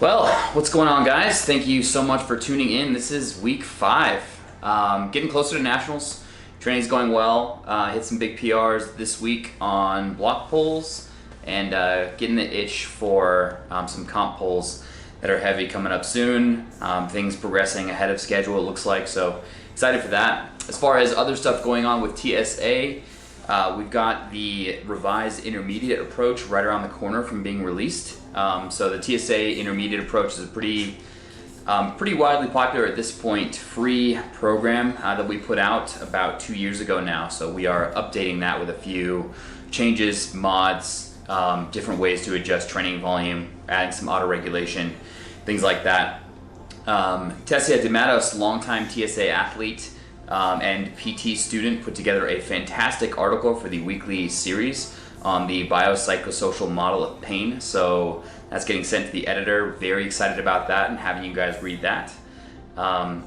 Well, what's going on, guys? Thank you so much for tuning in. This is week 5. Getting closer to nationals. Training's going well. Hit some big PRs this week on block pulls and getting the itch for some comp pulls that are heavy coming up soon. Things progressing ahead of schedule, it looks like, so excited for that. As far as other stuff going on with TSA, we've got the revised intermediate approach right around the corner from being released. So the TSA intermediate approach is a pretty widely popular at this point free program that we put out about 2 years ago now. So we are updating that with a few changes, mods, different ways to adjust training volume, adding some auto regulation, things like that. Tessia DeMatos, longtime TSA athlete and PT student, put together a fantastic article for the weekly series on the biopsychosocial model of pain. So that's getting sent to the editor. Very excited about that and having you guys read that.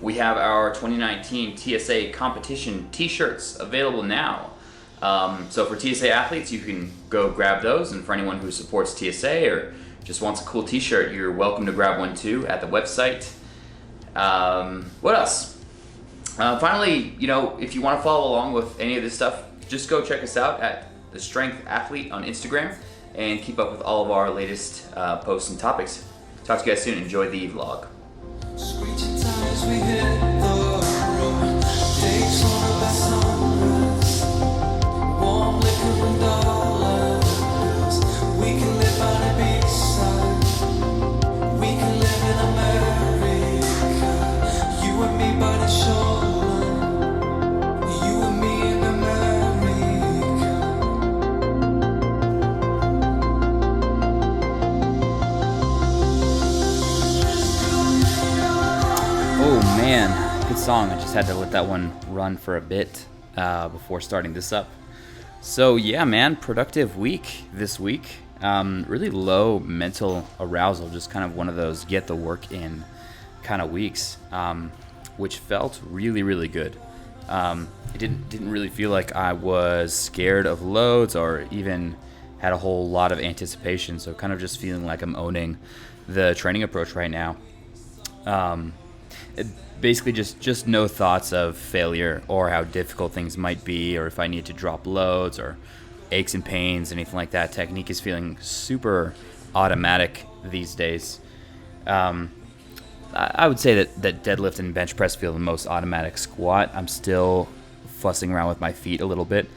We have our 2019 TSA competition t-shirts available now. So for TSA athletes, you can go grab those, and for anyone who supports TSA or just wants a cool t-shirt, you're welcome to grab one too at the website. What else? Finally, if you want to follow along with any of this stuff, just go check us out at The Strength Athlete on Instagram and keep up with all of our latest posts and topics. Talk to you guys soon. Enjoy the vlog. Man, good song. I just had to let that one run for a bit before starting this up. So yeah, man, productive week this week. Really low mental arousal, just kind of one of those get the work in kind of weeks, which felt really, really good. It didn't really feel like I was scared of loads or even had a whole lot of anticipation. So kind of just feeling like I'm owning the training approach right now. Basically just no thoughts of failure or how difficult things might be, or if I need to drop loads or aches and pains, anything like that. Technique is feeling super automatic these days. I would say that deadlift and bench press feel the most automatic. Squat, I'm still fussing around with my feet a little bit.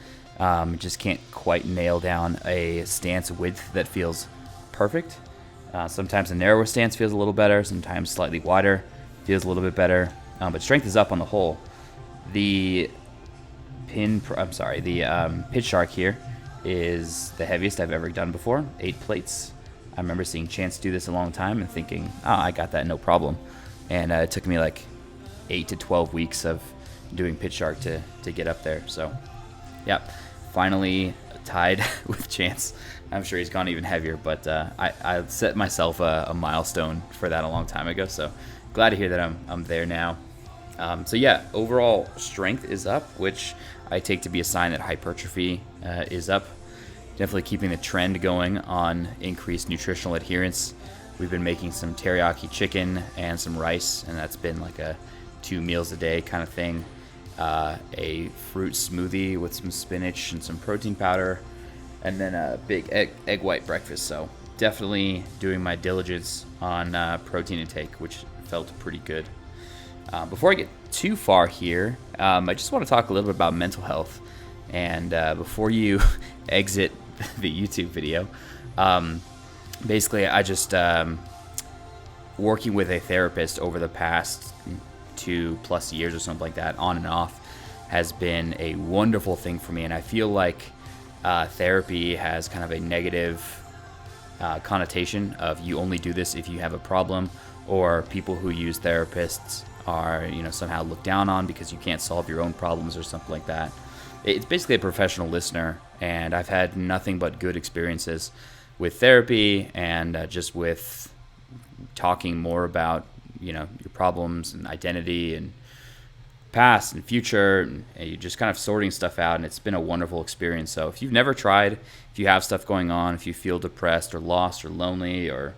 Just can't quite nail down a stance width that feels perfect. Sometimes a narrower stance feels a little better, sometimes slightly wider feels a little bit better, but strength is up on the whole. The pitch shark here is the heaviest I've ever done before, 8 plates. I remember seeing Chance do this a long time and thinking, I got that, no problem. And it took me like 8 to 12 weeks of doing pitch shark to get up there. So, yeah, finally tied with Chance. I'm sure he's gone even heavier, but I set myself a milestone for that a long time ago. So glad to hear that I'm there now. So yeah, overall strength is up, which I take to be a sign that hypertrophy is up. Definitely keeping the trend going on increased nutritional adherence. We've been making some teriyaki chicken and some rice, and that's been like a 2 meals a day kind of thing. A fruit smoothie with some spinach and some protein powder, and then a big egg white breakfast. So definitely doing my diligence on protein intake, which felt pretty good. Before I get too far here, I just want to talk a little bit about mental health. And before you exit the YouTube video, basically I just working with a therapist over the past 2+ years or something like that, on and off, has been a wonderful thing for me. And I feel like therapy has kind of a negative connotation of you only do this if you have a problem, or people who use therapists are somehow looked down on because you can't solve your own problems or something like that. It's basically a professional listener, and I've had nothing but good experiences with therapy and just with talking more about your problems and identity and past and future, and you're just kind of sorting stuff out, and it's been a wonderful experience. So if you've never tried, if you have stuff going on, if you feel depressed or lost or lonely or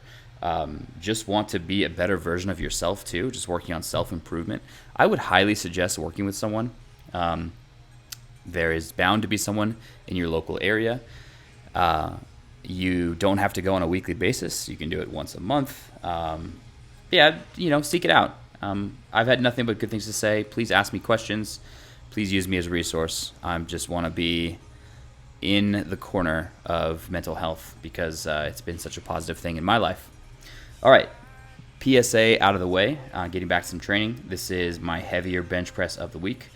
just want to be a better version of yourself too, just working on self-improvement, I would highly suggest working with someone. There is bound to be someone in your local area. You don't have to go on a weekly basis. You can do it once a month. Seek it out. I've had nothing but good things to say. Please ask me questions. Please use me as a resource. I just want to be in the corner of mental health because it's been such a positive thing in my life. All right, PSA out of the way, getting back to some training. This is my heavier bench press of the week.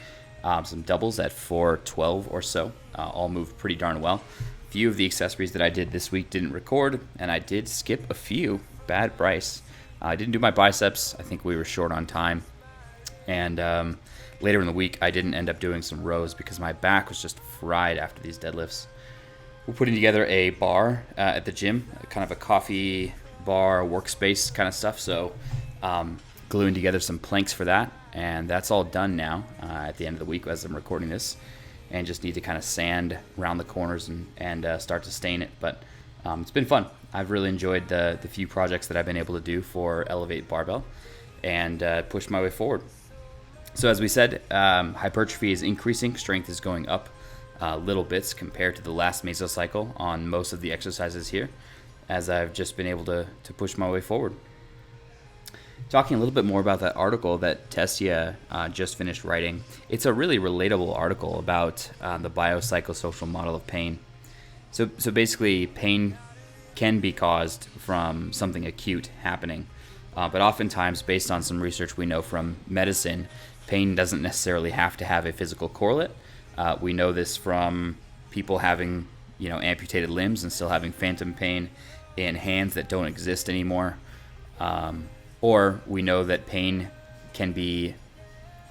Some doubles at 412 or so, all moved pretty darn well. A few of the accessories that I did this week didn't record, and I did skip a few. Bad Bryce. I didn't do my biceps. I think we were short on time. And later in the week, I didn't end up doing some rows because my back was just fried after these deadlifts. We're putting together a bar at the gym, kind of a coffee bar workspace kind of stuff. So gluing together some planks for that. And that's all done now at the end of the week as I'm recording this. And just need to kind of sand around the corners and start to stain it. But it's been fun. I've really enjoyed the few projects that I've been able to do for Elevate Barbell and push my way forward. So as we said, hypertrophy is increasing. Strength is going up little bits compared to the last mesocycle on most of the exercises here, as I've just been able to push my way forward. Talking a little bit more about that article that Tessia just finished writing. It's a really relatable article about the biopsychosocial model of pain. So basically, pain can be caused from something acute happening. But oftentimes, based on some research we know from medicine, pain doesn't necessarily have to have a physical correlate. We know this from people having, amputated limbs and still having phantom pain in hands that don't exist anymore. Or we know that pain can be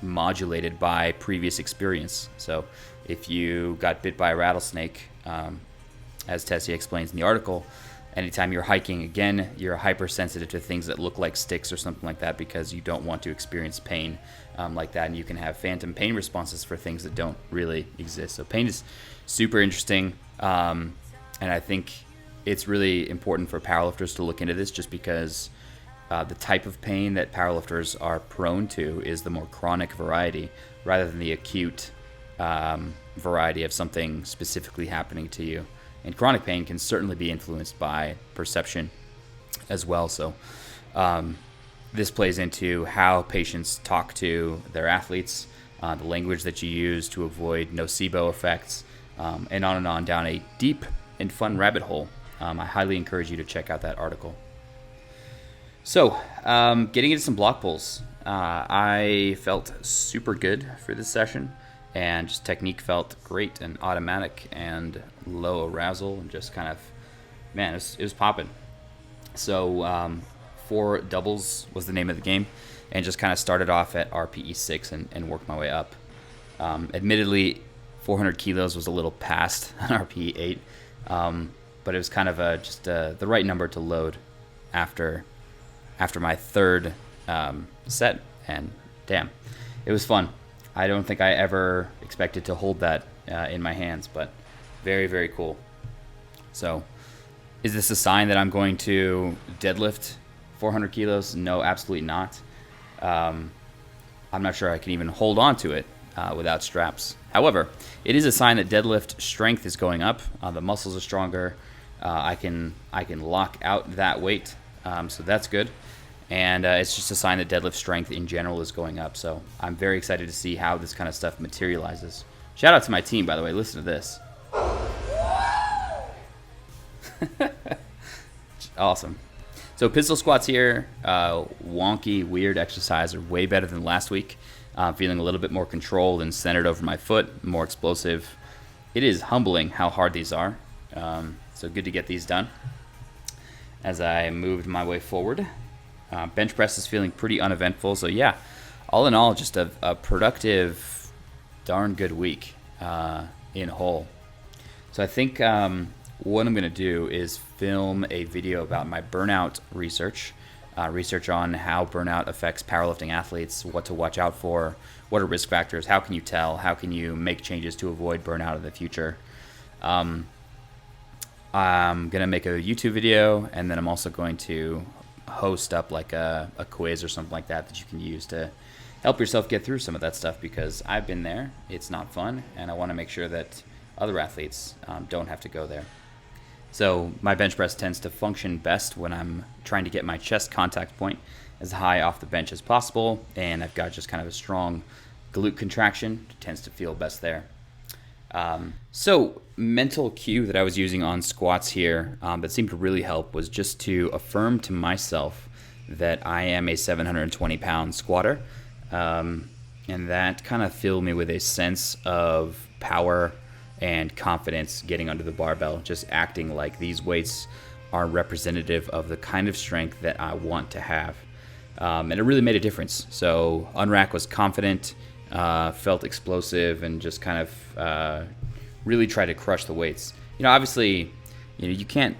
modulated by previous experience. So if you got bit by a rattlesnake, as Tessia explains in the article, anytime you're hiking, again, you're hypersensitive to things that look like sticks or something like that because you don't want to experience pain like that. And you can have phantom pain responses for things that don't really exist. So pain is super interesting. And I think it's really important for powerlifters to look into this just because the type of pain that powerlifters are prone to is the more chronic variety rather than the acute variety of something specifically happening to you. And chronic pain can certainly be influenced by perception as well. So this plays into how patients talk to their athletes, the language that you use to avoid nocebo effects, and on down a deep and fun rabbit hole. I highly encourage you to check out that article. So getting into some block pulls. I felt super good for this session. And just technique felt great and automatic and low arousal and just kind of, it was popping. So 4 doubles was the name of the game and just kind of started off at RPE 6 and worked my way up. Admittedly, 400 kilos was a little past RPE 8, but it was kind of just the right number to load after my third set, and damn, it was fun. I don't think I ever expected to hold that in my hands, but very, very cool. So is this a sign that I'm going to deadlift 400 kilos? No, absolutely not. I'm not sure I can even hold on to it without straps. However, it is a sign that deadlift strength is going up. The muscles are stronger. I can lock out that weight, so that's good. And it's just a sign that deadlift strength in general is going up. So I'm very excited to see how this kind of stuff materializes. Shout out to my team, by the way. Listen to this. Awesome. So pistol squats here, wonky, weird exercise, are way better than last week. Feeling a little bit more controlled and centered over my foot, more explosive. It is humbling how hard these are. So good to get these done. As I moved my way forward. Bench press is feeling pretty uneventful. So yeah, all in all, just a productive, darn good week in whole. So I think what I'm going to do is film a video about my burnout research on how burnout affects powerlifting athletes, what to watch out for, what are risk factors, how can you tell, how can you make changes to avoid burnout in the future. I'm going to make a YouTube video, and then I'm also going to host up like a quiz or something like that that you can use to help yourself get through some of that stuff, because I've been there. It's not fun, and I want to make sure that other athletes don't have to go there. So my bench press tends to function best when I'm trying to get my chest contact point as high off the bench as possible, and I've got just kind of a strong glute contraction. It tends to feel best there. So mental cue that I was using on squats here that seemed to really help was just to affirm to myself that I am a 720-pound squatter, and that kind of filled me with a sense of power and confidence getting under the barbell, just acting like these weights are representative of the kind of strength that I want to have. And it really made a difference. So unrack was confident, felt explosive, and just kind of really tried to crush the weights. Obviously, you can't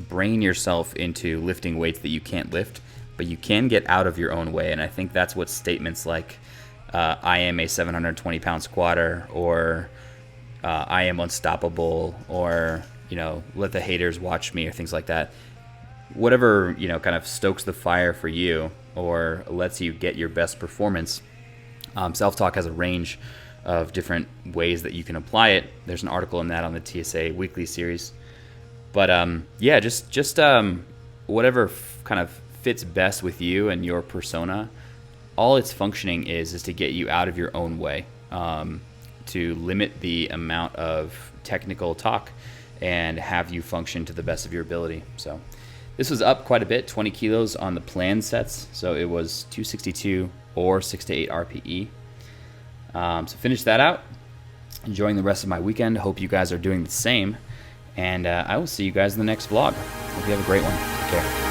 brain yourself into lifting weights that you can't lift, but you can get out of your own way. And I think that's what statements like I am a 720-pound squatter, or I am unstoppable, or let the haters watch me, or things like that. Whatever kind of stokes the fire for you or lets you get your best performance. Self-talk has a range of different ways that you can apply it. There's an article in that on the TSA weekly series. But just whatever kind of fits best with you and your persona. All it's functioning is to get you out of your own way, to limit the amount of technical talk and have you function to the best of your ability. So this was up quite a bit, 20 kilos on the planned sets. So it was 262 or 6 to 8 RPE. So finish that out. Enjoying the rest of my weekend. Hope you guys are doing the same. And I will see you guys in the next vlog. Hope you have a great one. Take care.